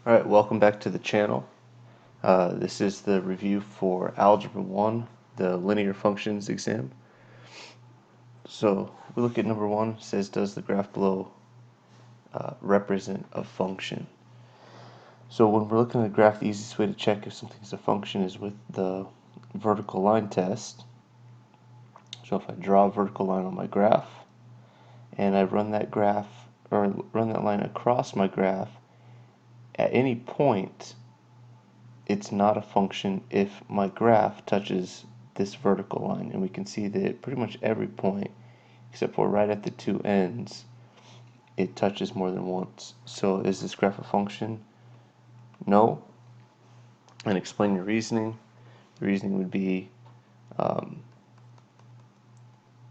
Alright, welcome back to the channel. This is the review for Algebra 1, the linear functions exam. So we look at number 1, it says, does the graph below represent a function? So when we're looking at a graph, the easiest way to check if something's a function is with the vertical line test. So if I draw a vertical line on my graph, and I run that line across my graph, at any point it's not a function if my graph touches this vertical line, and we can see that at pretty much every point except for right at the two ends it touches more than once. So is this graph a function? No. And explain your reasoning. The reasoning would be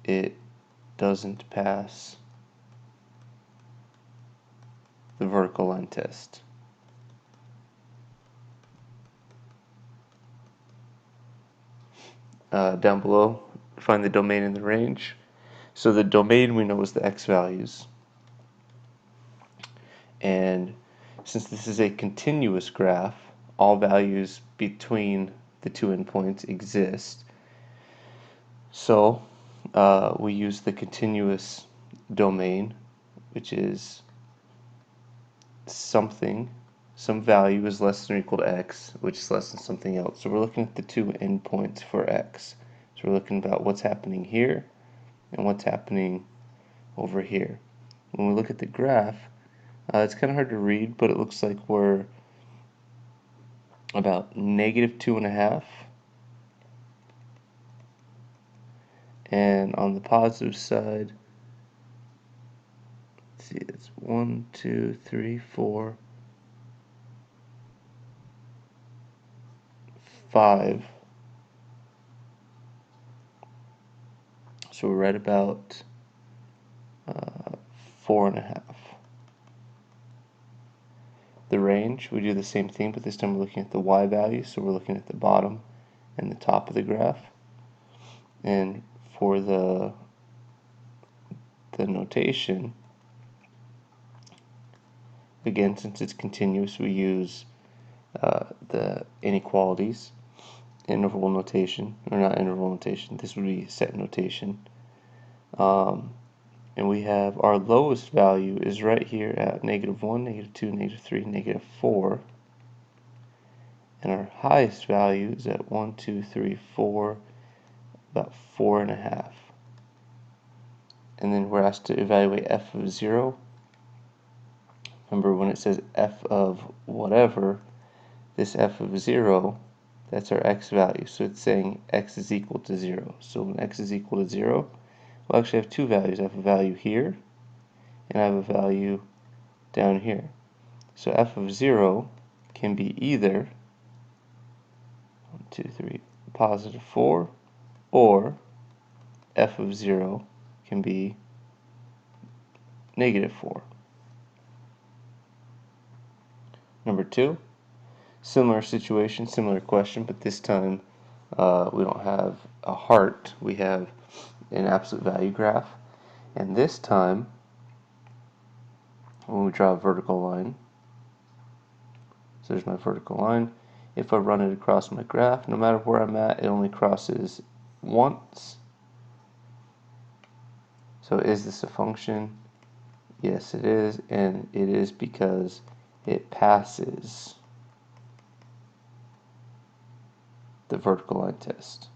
it doesn't pass the vertical line test. Down below, find the domain and the range. So the domain we know is the x values, and since this is a continuous graph, all values between the two endpoints exist. So we use the continuous domain, which is some value is less than or equal to x, which is less than something else. So we're looking at the two endpoints for x. So we're looking about what's happening here and what's happening over here. When we look at the graph, it's kind of hard to read, but it looks like we're about -2.5, and on the positive side, let's see, it's 1, 2, 3, 4, 5. So we're right about 4.5. The range, we do the same thing, but this time we're looking at the y value, so we're looking at the bottom and the top of the graph. And for the notation, again, since it's continuous, we use the inequalities, interval notation, or not interval notation, this would be set notation. And we have our lowest value is right here at -1, -2, -3, -4. And our highest value is at 1, 2, 3, 4, about 4.5. And then we're asked to evaluate f of 0. Remember, when it says f of whatever, this f of 0, that's our x value. So it's saying x is equal to 0. So when x is equal to 0, we'll actually have two values. I have a value here, and I have a value down here. So f of 0 can be either 1, 2, 3, positive 4, or f of 0 can be -4. Number 2, similar situation, similar question, but this time we don't have a heart, we have an absolute value graph. And this time, when we draw a vertical line, so there's my vertical line, if I run it across my graph, no matter where I'm at, it only crosses once. So is this a function? Yes, it is, and it is because it passes the vertical line test.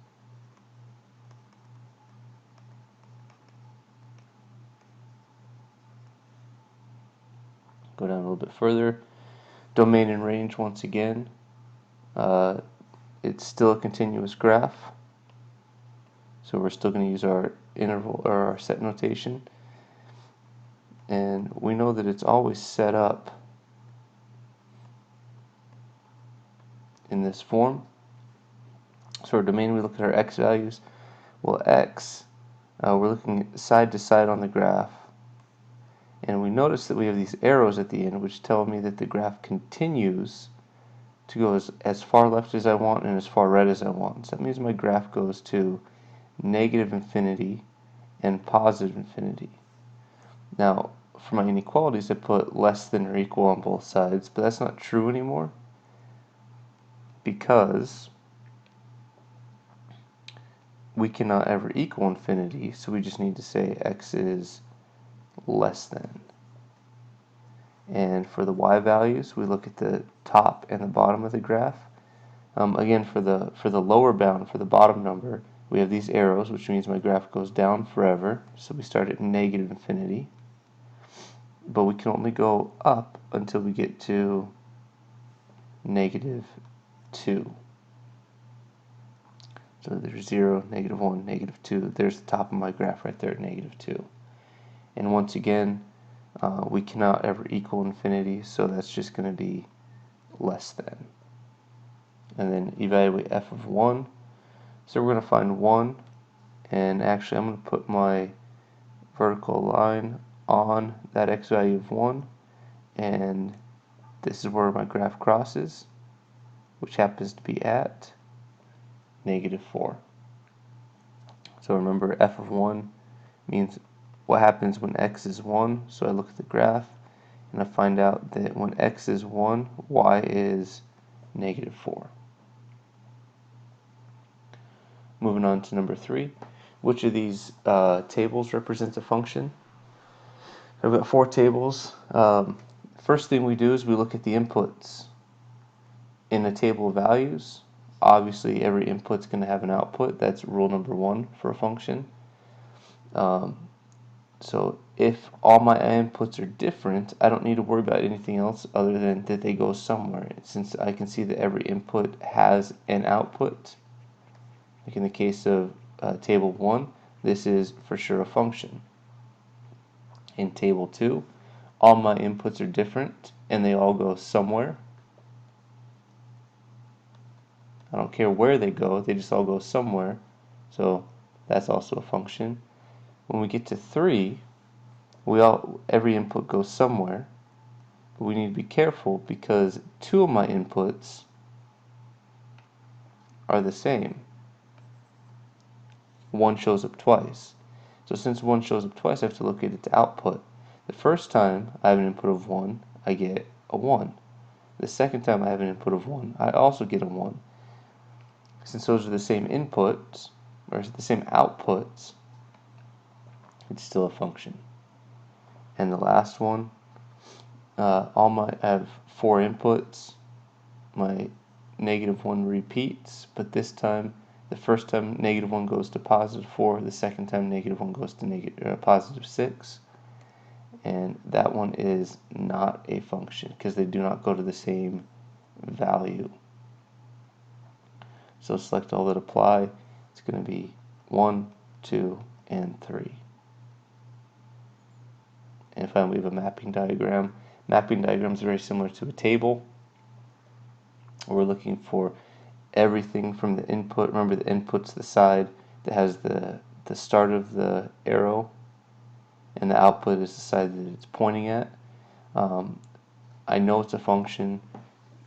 Go down a little bit further. Domain and range, once again, it's still a continuous graph, so we're still going to use our interval or our set notation, and we know that it's always set up in this form. So our domain, we look at our x values. Well, x, we're looking side to side on the graph, and we notice that we have these arrows at the end which tell me that the graph continues to go as far left as I want and as far right as I want. So that means my graph goes to -infinity and +infinity. Now, for my inequalities, I put less than or equal on both sides, but that's not true anymore because we cannot ever equal infinity, so we just need to say x is less than. And for the y values, we look at the top and the bottom of the graph. Again, for the lower bound, for the bottom number, we have these arrows, which means my graph goes down forever. So we start at negative infinity. But we can only go up until we get to negative 2. So there's 0, negative 1, negative 2. There's the top of my graph right there at negative 2. And once again, we cannot ever equal infinity, so that's just going to be less than. And then evaluate f of 1. So we're going to find 1, and actually I'm going to put my vertical line on that x value of 1, and this is where my graph crosses, which happens to be at negative 4. So remember, f of 1 means what happens when x is 1. So I look at the graph and I find out that when x is 1, y is negative 4. Moving on to number 3. Which of these tables represents a function? I've got 4 tables. First thing we do is we look at the inputs. In a table of values, obviously every input's going to have an output. That's rule number 1 for a function. So if all my inputs are different, I don't need to worry about anything else other than that they go somewhere. Since I can see that every input has an output, like in the case of table 1, this is for sure a function. In table 2, all my inputs are different and they all go somewhere. I don't care where they go, they just all go somewhere. So that's also a function. When we get to 3, every input goes somewhere. But we need to be careful because 2 of my inputs are the same. 1 shows up twice. So since 1 shows up twice, I have to locate its output. The first time I have an input of 1, I get a 1. The second time I have an input of 1, I also get a 1. Since those are the same inputs, or the same outputs, it's still a function. And the last one, I have 4 inputs. My negative 1 repeats, but this time, the first time negative 1 goes to positive 4, the second time negative 1 goes to positive 6. And that one is not a function because they do not go to the same value. So select all that apply. It's going to be 1, 2, and 3. And finally, we have a mapping diagram. Mapping diagram is very similar to a table. We're looking for everything from the input. Remember, the input's the side that has the start of the arrow, and the output is the side that it's pointing at. I know it's a function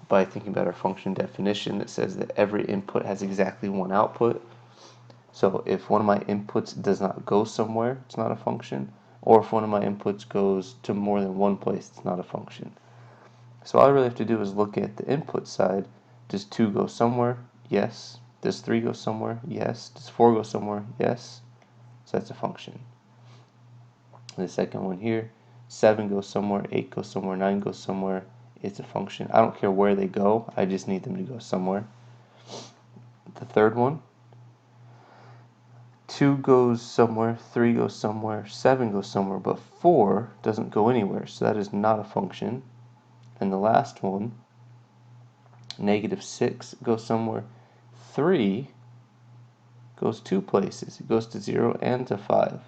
by thinking about our function definition that says that every input has exactly one output. So if one of my inputs does not go somewhere, it's not a function. Or if one of my inputs goes to more than one place, it's not a function. So all I really have to do is look at the input side. Does 2 go somewhere? Yes. Does 3 go somewhere? Yes. Does 4 go somewhere? Yes. So that's a function. And the second one here, 7 goes somewhere, 8 goes somewhere, 9 goes somewhere. It's a function. I don't care where they go, I just need them to go somewhere. The third one, 2 goes somewhere, 3 goes somewhere, 7 goes somewhere, but 4 doesn't go anywhere, so that is not a function. And the last one, negative 6 goes somewhere, 3 goes 2 places. It goes to 0 and to 5.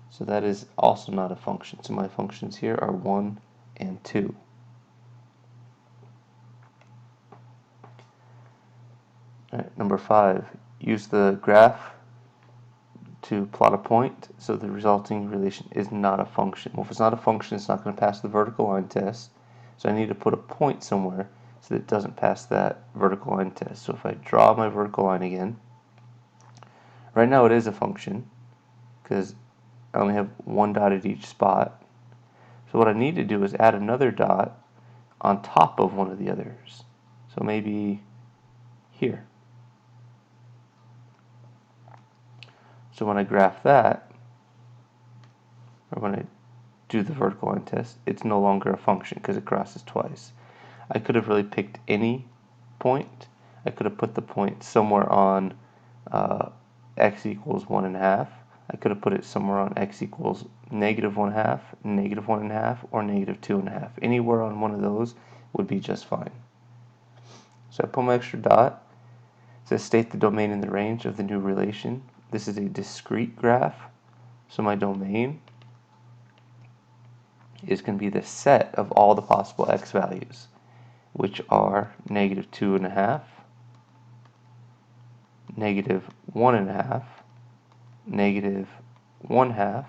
So that is also not a function. So my functions here are 1 and 2. Alright, number 5, use the graph to plot a point so the resulting relation is not a function. Well, if it's not a function, it's not going to pass the vertical line test. So I need to put a point somewhere so that it doesn't pass that vertical line test. So if I draw my vertical line again, right now it is a function because I only have one dot at each spot. So what I need to do is add another dot on top of one of the others. So maybe here. So when I graph that, or when I do the vertical line test, it's no longer a function because it crosses twice. I could have really picked any point. I could have put the point somewhere on x equals 1.5. I could have put it somewhere on x equals -1/2, -1.5, or -2.5. Anywhere on one of those would be just fine. So I put my extra dot. It says state the domain in the range of the new relation. This is a discrete graph, so my domain is going to be the set of all the possible x values, which are -2.5, -1.5, -1/2,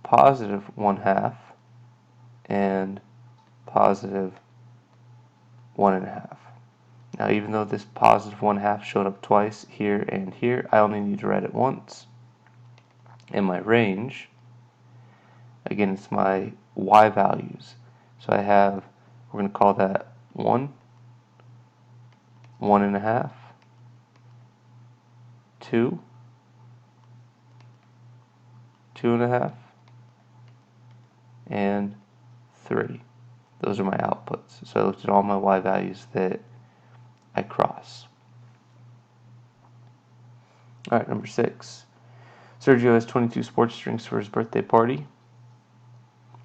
+1/2, and +1.5. Now, even though this +1/2 showed up twice here and here, I only need to write it once. And my range, again, it's my y values. So I have, we're going to call that 1, 1.5, 2, 2.5, and 3. Those are my outputs. So I looked at all my y values that I cross. Alright, number 6. Sergio has 22 sports drinks for his birthday party.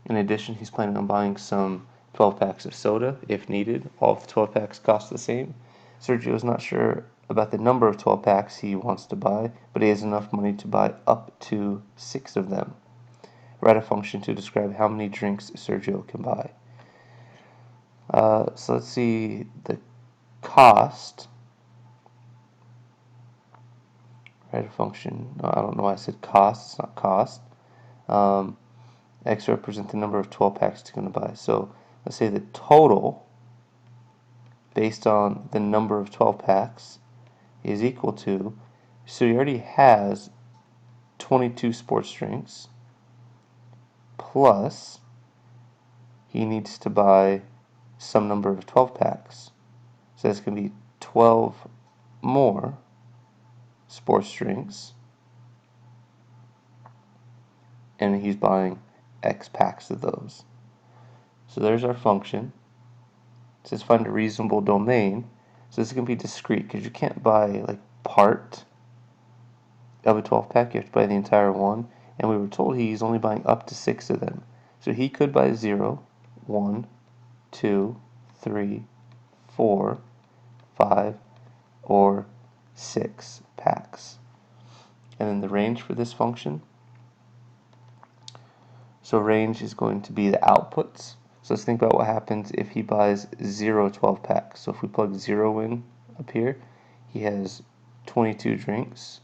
In addition, he's planning on buying some 12 packs of soda if needed. All of the 12 packs cost the same. Sergio is not sure about the number of 12 packs he wants to buy, but he has enough money to buy up to 6 of them. Write a function to describe how many drinks Sergio can buy. So let's see the cost. Write a function. No, I don't know why I said cost. It's not cost. X represents the number of 12 packs he's going to buy. So let's say the total, based on the number of 12 packs, is equal to, so he already has 22 sports drinks, plus he needs to buy some number of 12 packs. So that's going to be 12 more sports drinks, and he's buying X packs of those. So there's our function. It says find a reasonable domain. So this is going to be discrete because you can't buy like part of a 12 pack. You have to buy the entire one. And we were told he's only buying up to 6 of them. So he could buy 0, 1, 2, 3, 4, 5, or 6 packs. And then the range for this function. So range is going to be the outputs. So let's think about what happens if he buys 0 12 packs. So if we plug 0 in up here, he has 22 drinks.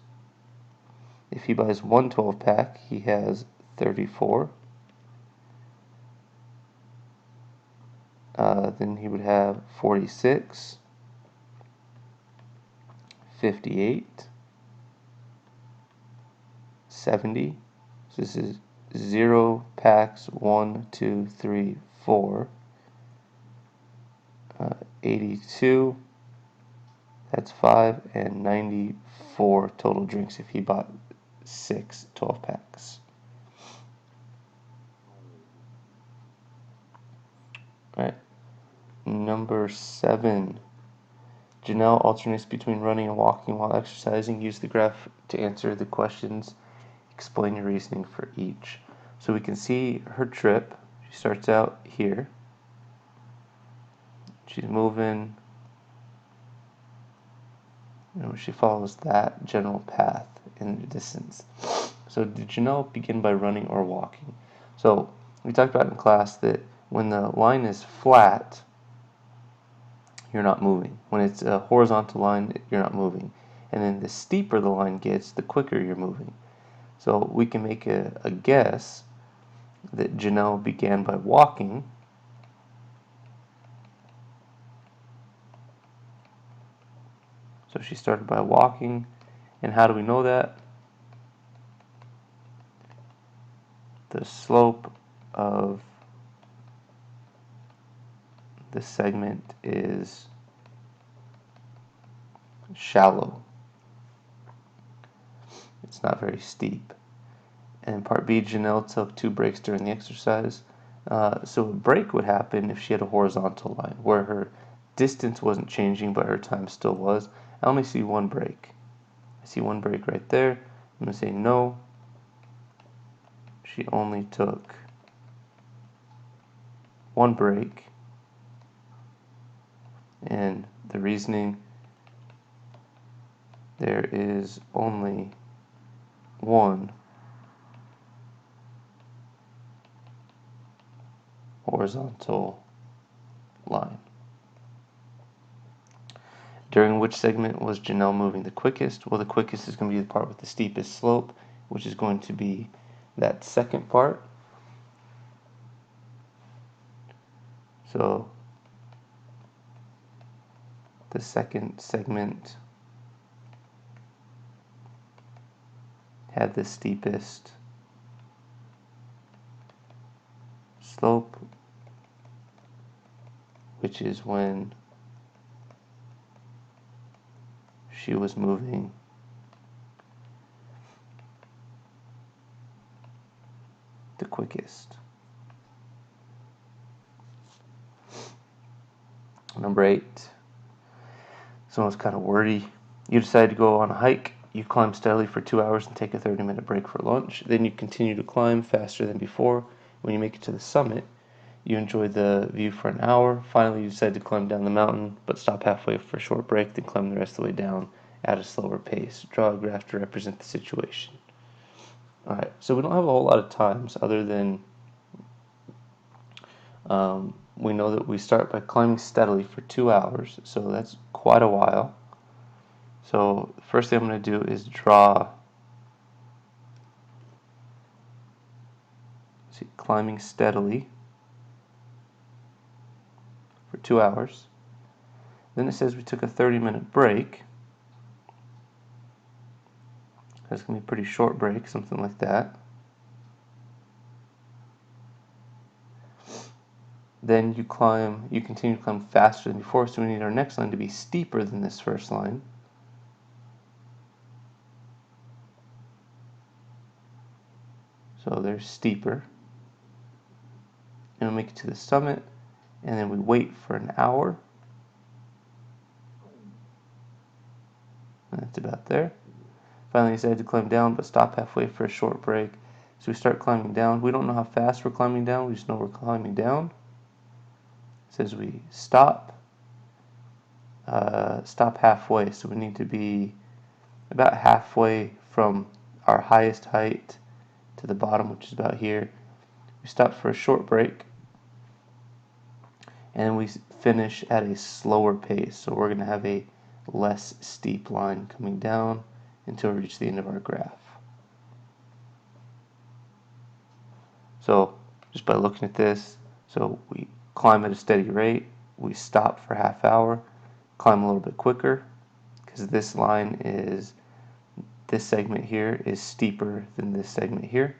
If he buys 1 12 pack, he has 34. Then he would have 46, 58, 70. So this is 0 packs, 1, 2, 3, 4. 82, that's 5, and 94 total drinks if he bought 6 12 packs. Alright, number 7. Janelle alternates between running and walking while exercising. Use the graph to answer the questions. Explain your reasoning for each. So we can see her trip. She starts out here. She's moving. She follows that general path in the distance. So did Janelle begin by running or walking? So we talked about in class that when the line is flat, you're not moving. When it's a horizontal line, you're not moving. And then the steeper the line gets, the quicker you're moving. So we can make a guess that Janelle began by walking. So she started by walking. And how do we know that? the slope of the segment is shallow. It's not very steep. And in part B, Janelle took 2 breaks during the exercise. So a break would happen if she had a horizontal line where her distance wasn't changing but her time still was. I only see 1 break. I see 1 break right there. I'm going to say no. She only took 1 break. And the reasoning, there is only 1 horizontal line. During which segment was Janelle moving the quickest? Well, the quickest is going to be the part with the steepest slope, which is going to be that second part. So the second segment had the steepest slope, which is when she was moving the quickest. Number 8. This one was kind of wordy. You decide to go on a hike. You climb steadily for 2 hours and take a 30-minute break for lunch. Then you continue to climb faster than before. When you make it to the summit, you enjoy the view for an hour. Finally, you decide to climb down the mountain, but stop halfway for a short break, then climb the rest of the way down at a slower pace. Draw a graph to represent the situation. Alright, so we don't have a whole lot of times other than we know that we start by climbing steadily for 2 hours, so that's quite a while. So the first thing I'm going to do is draw, climbing steadily for 2 hours. Then it says we took a 30-minute break. That's going to be a pretty short break, something like that. Then you continue to climb faster than before, so we need our next line to be steeper than this first line. So there's steeper. And we'll make it to the summit, and then we wait for an hour. And that's about there. Finally, we decided to climb down, but stop halfway for a short break. So we start climbing down. We don't know how fast we're climbing down, we just know we're climbing down. It says we stop halfway, so we need to be about halfway from our highest height to the bottom, which is about here. We stop for a short break, and then we finish at a slower pace, so we're going to have a less steep line coming down until we reach the end of our graph. So just by looking at this, so we climb at a steady rate, we stop for half hour, climb a little bit quicker, because this segment here is steeper than this segment here.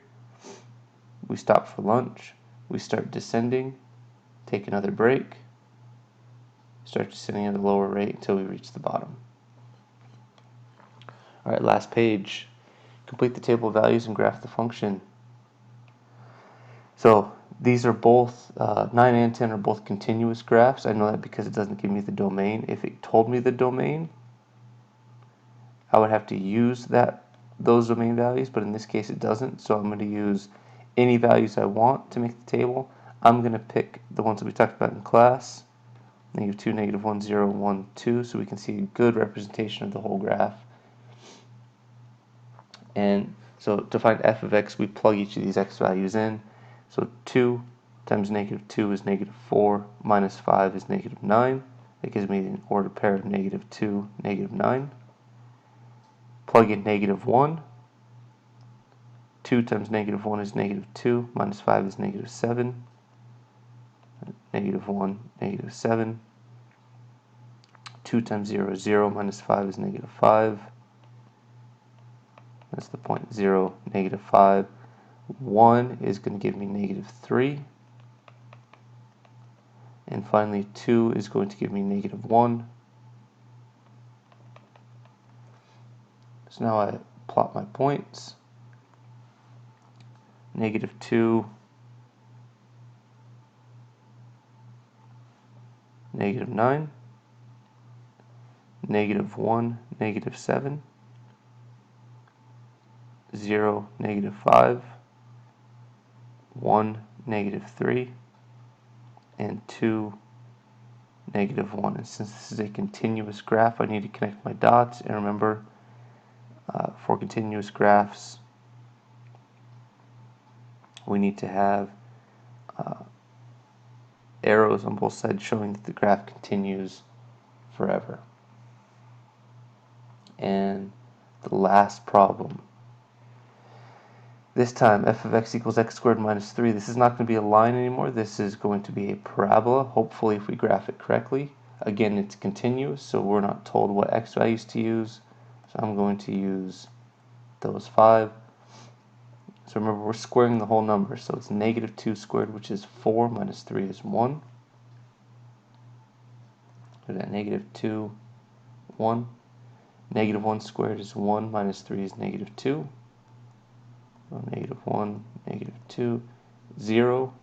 We stop for lunch, we start descending, take another break, start descending at a lower rate until we reach the bottom. Alright, last page. Complete the table of values and graph the function. So these are both, 9 and 10 are both continuous graphs. I know that because it doesn't give me the domain. If it told me the domain, I would have to use those domain values, but in this case it doesn't, so I'm going to use any values I want to make the table. I'm going to pick the ones that we talked about in class, -2, -1, 0, 1, 2, so we can see a good representation of the whole graph. And so to find f of x, we plug each of these x values in. So 2 times -2 is -4, minus 5 is -9. That gives me an ordered pair of -2, -9. Plug in -1. 2 times -1 is -2, minus 5 is -7. -1, -7. 2 times 0 is 0, minus 5 is -5. That's the point 0, -5. 1 is going to give me negative 3. And finally, 2 is going to give me negative 1. So now I plot my points. Negative 2, negative 9, negative 1, negative 7, 0, negative 5, 1, negative 3, and 2, negative 1. And since this is a continuous graph, I need to connect my dots. And remember, for continuous graphs, we need to have arrows on both sides showing that the graph continues forever. And the last problem. This time, f of x equals x squared minus 3. This is not going to be a line anymore. This is going to be a parabola, hopefully if we graph it correctly. Again, it's continuous, so we're not told what x values to use. So I'm going to use those 5. So remember, we're squaring the whole number. So it's negative 2 squared, which is 4, minus 3 is 1. So that negative 2, 1. Negative 1 squared is 1, minus 3 is negative 2. So negative 1, negative 2. 0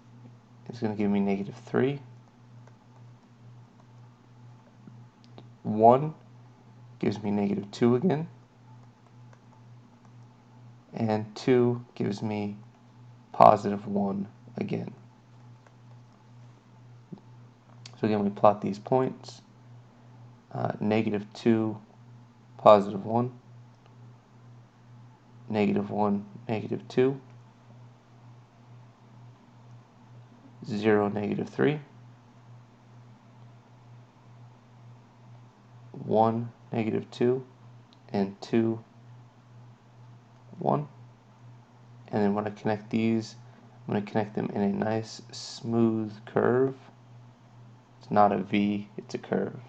is going to give me negative 3. 1 gives me negative 2 again. And 2 gives me positive 1 again. So again, we plot these points. Negative 2, positive 1. Negative 1, negative 2. 0, negative 3. 1, negative 2. And 2, 1. And then when I connect these, I'm going to connect them in a nice smooth curve. It's not a V, it's a curve.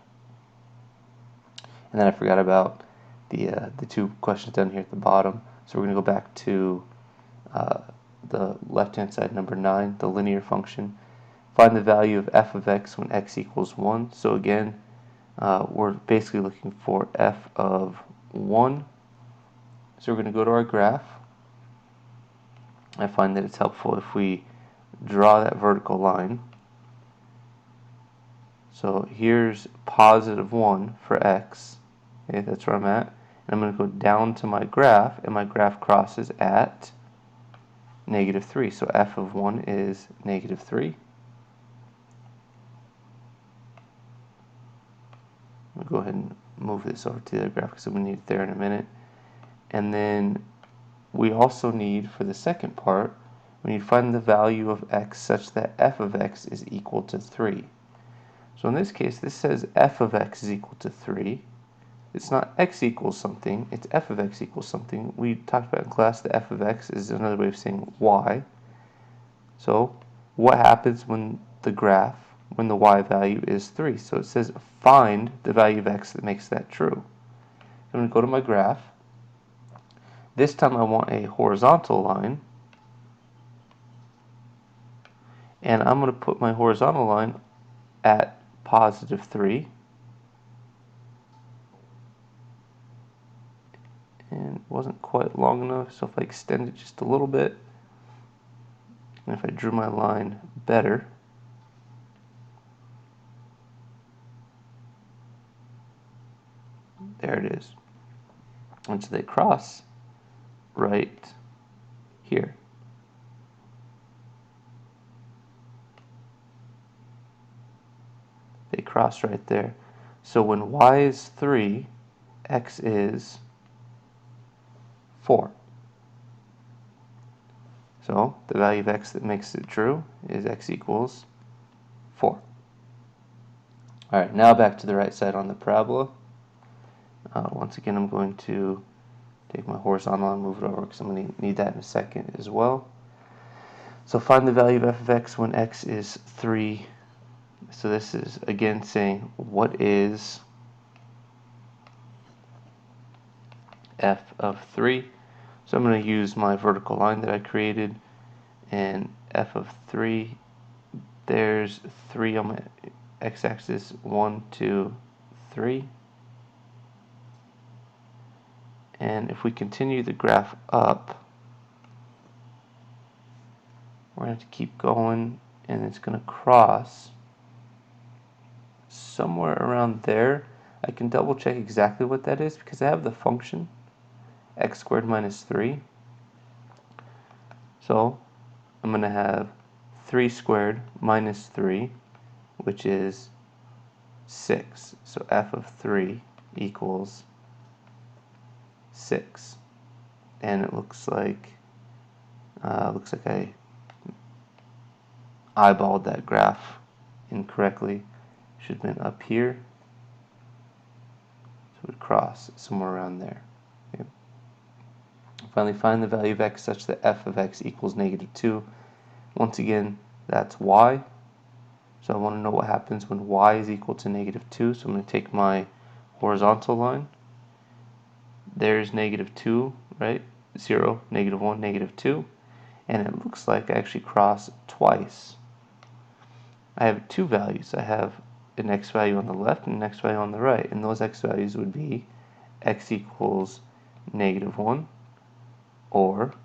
And then I forgot about the 2 questions down here at the bottom. So we're going to go back to the left-hand side, number 9, the linear function. Find the value of f of x when x equals 1. So again, we're basically looking for f of 1. So we're going to go to our graph. I find that it's helpful if we draw that vertical line. So here's positive 1 for x. Okay, that's where I'm at. And I'm going to go down to my graph, and my graph crosses at negative 3. So f of 1 is negative 3. I'll go ahead and move this over to the other graph because we need it there in a minute. And then we also need, for the second part, we need to find the value of x such that f of x is equal to 3. So in this case, this says f of x is equal to 3. It's not x equals something, it's f of x equals something. We talked about in class that f of x is another way of saying y. So what happens when the y value is 3? So it says find the value of x that makes that true. I'm going to go to my graph. This time I want a horizontal line. And I'm going to put my horizontal line at positive 3. And it wasn't quite long enough, so if I extend it just a little bit, and if I drew my line better, there it is. And so they cross right here. They cross right there. So when y is 3, x is 4. So the value of x that makes it true is x equals 4. Alright, now back to the right side on the parabola. Once again, I'm going to take my horizontal line and move it over because I'm going to need that in a second as well. So find the value of f of x when x is 3. So this is again saying what is f of 3. So I'm going to use my vertical line that I created. and f of 3, there's 3 on my x-axis, 1, 2, 3. And if we continue the graph up, we're going to have to keep going, and it's going to cross somewhere around there. I can double check exactly what that is because I have the function x squared minus 3. So I'm going to have 3 squared minus 3, which is 6. So f of 3 equals 6. And it looks like I eyeballed that graph incorrectly. Should have been up here. So it would cross somewhere around there. Okay. Finally, find the value of x such that f of x equals -2. Once again, that's y. So I want to know what happens when y is equal to -2. So I'm going to take my horizontal line. There's -2, right? 0, -1, -2. And it looks like I actually cross twice. I have 2 values. I have an x value on the left and an x value on the right. And those x values would be x equals -1 or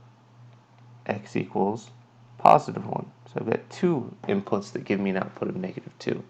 x equals +1. So I've got 2 inputs that give me an output of -2.